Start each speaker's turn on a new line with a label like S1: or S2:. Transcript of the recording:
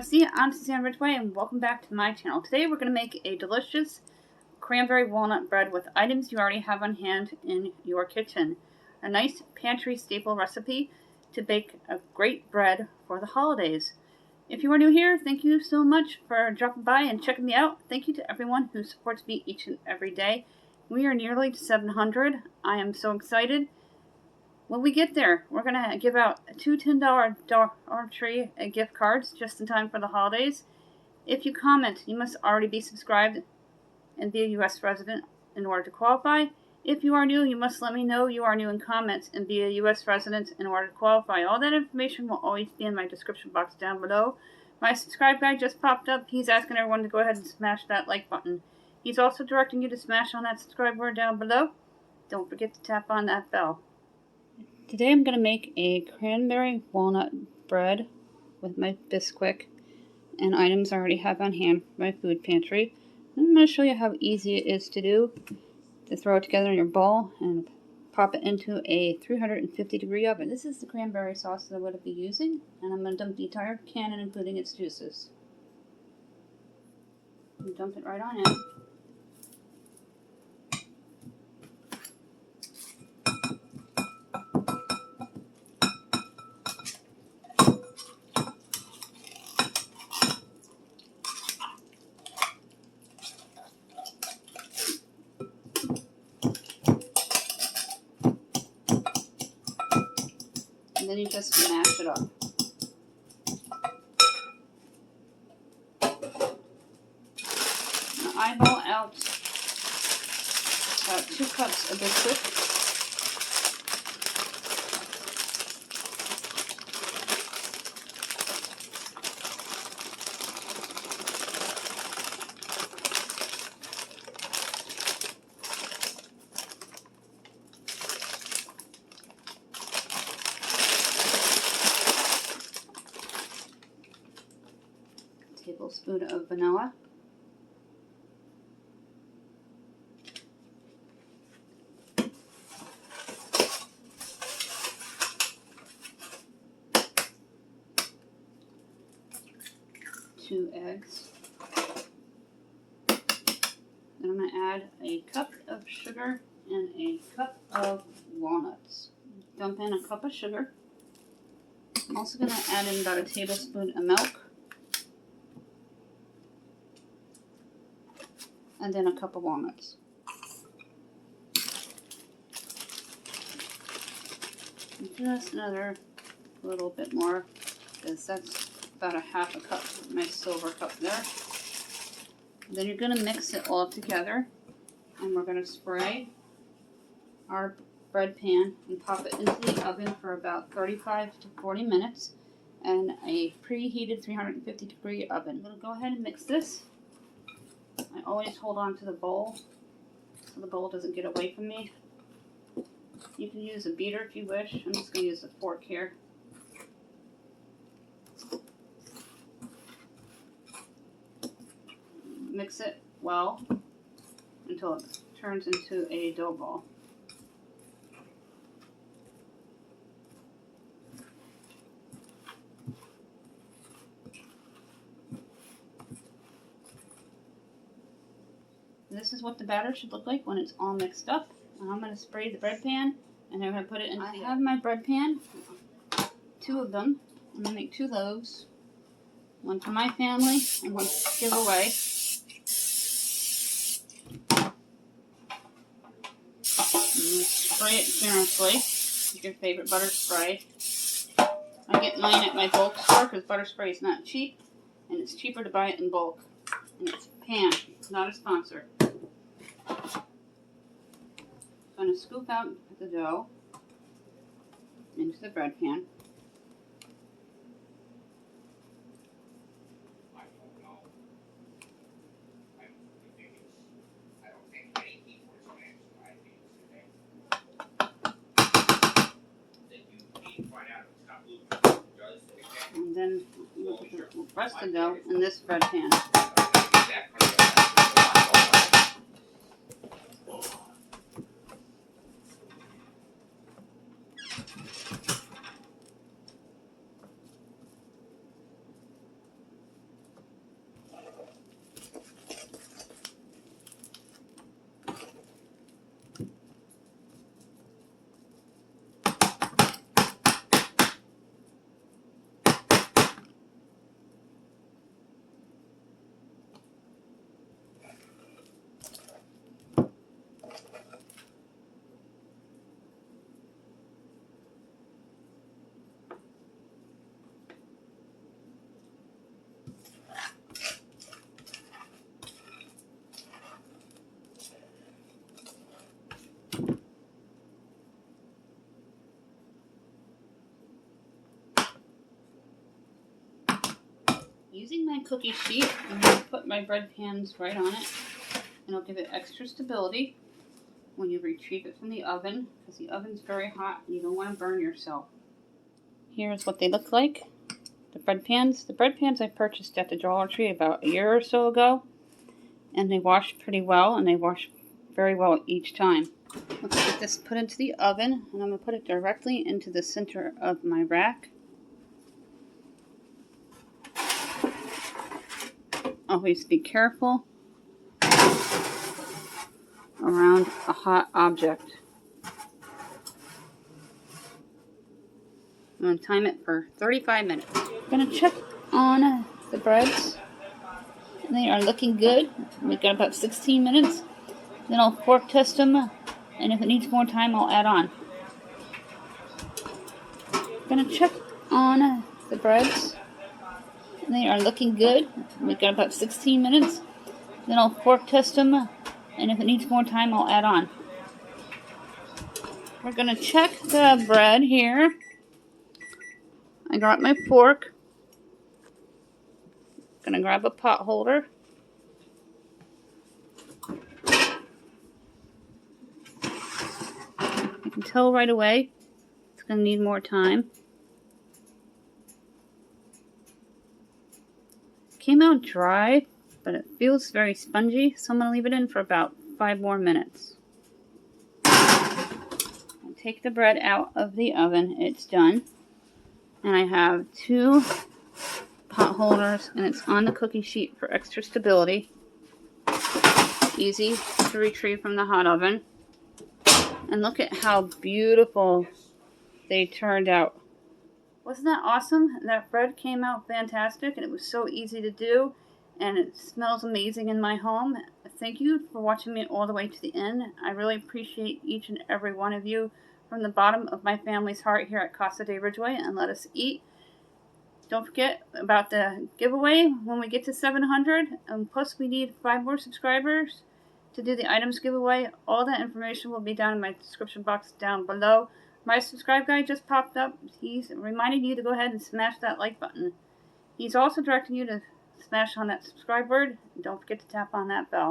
S1: USC, I'm Suzanne Ridgway, and welcome back to my channel. Today we're going to make a delicious cranberry walnut bread with items you already have on hand in your kitchen. A nice pantry staple recipe to bake a great bread for the holidays. If you are new here, thank you so much for dropping by and checking me out. Thank you to everyone who supports me each and every day. We are nearly to 700. I am so excited. When we get there, we're going to give out two $10 Dollar Tree gift cards just in time for the holidays. If you comment, you must already be subscribed and be a U.S. resident in order to qualify. If you are new, you must let me know you are new in comments and be a U.S. resident in order to qualify. All that information will always be in my description box down below. My subscribe guy just popped up. He's asking everyone to go ahead and smash that like button. He's also directing you to smash on that subscribe word down below. Don't forget to tap on that bell. Today I'm going to make a cranberry walnut bread with my Bisquick and items I already have on hand from my food pantry. I'm going to show you how easy it is to do. To throw it together in your bowl and pop it into a 350-degree oven. This is the cranberry sauce that I'm going to be using, and I'm going to dump the entire can in, including its juices. Dump it right on in. 'And then you just mash it up. Now eyeball out about 2 cups of Bisquick. Tablespoon of vanilla. Two eggs. Then I'm going to add a cup of sugar and a cup of walnuts. Dump in a cup of sugar. I'm also going to add in about a tablespoon of milk. And then a cup of walnuts. And just another little bit more, because that's about a half a cup, my silver cup there. And then you're going to mix it all together, and we're going to spray our bread pan and pop it into the oven for about 35 to 40 minutes in a preheated 350-degree oven. I'm going to go ahead and mix this. I always hold on to the bowl so the bowl doesn't get away from me. You can use a beater if you wish. I'm just going to use a fork here. Mix it well until it turns into a dough ball. This is what the batter should look like when it's all mixed up. And I'm going to spray the bread pan, and I'm going to put it in. I have my bread pan, 2 of them. I'm going to make 2 loaves. One for my family and one to give away. And you spray it generously with your favorite butter spray. I get mine at my bulk store because butter spray is not cheap, and it's cheaper to buy it in bulk. And it's pan, not a sponsor. I'm going to scoop out the dough into the bread pan. And then we'll put the rest of the dough in this bread pan. Using my cookie sheet, I'm going to put my bread pans right on it, and it'll give it extra stability when you retrieve it from the oven, because the oven's very hot and you don't want to burn yourself. Here's what they look like, the bread pans. The bread pans I purchased at the Dollar Tree about a year or so ago, and they wash pretty well, and they wash very well each time. Let's get this put into the oven, and I'm going to put it directly into the center of my rack. Always be careful around a hot object. I'm going to time it for 35 minutes. I'm going to check on the breads. They are looking good. We've got about 16 minutes. Then I'll fork test them, and if it needs more time, I'll add on. I'm going to check on the breads. They are looking good. We've got about 16 minutes. Then I'll fork test them, and if it needs more time, I'll add on. We're going to check the bread here. I got my fork. Going to grab a pot holder. You can tell right away it's going to need more time. Came out dry, but it feels very spongy, so I'm going to leave it in for about 5 more minutes. I'll take the bread out of the oven. It's done. And I have 2 pot holders, and it's on the cookie sheet for extra stability. Easy to retrieve from the hot oven. And look at how beautiful they turned out. Wasn't that awesome? That bread came out fantastic, and it was so easy to do, and it smells amazing in my home. Thank you for watching me all the way to the end. I really appreciate each and every one of you from the bottom of my family's heart here at Casa de Ridgeway and Let Us Eat. Don't forget about the giveaway when we get to 700, and plus we need 5 more subscribers to do the items giveaway. All that information will be down in my description box down below. My subscribe guy just popped up. He's reminding you to go ahead and smash that like button. He's also directing you to smash on that subscribe word. Don't forget to tap on that bell.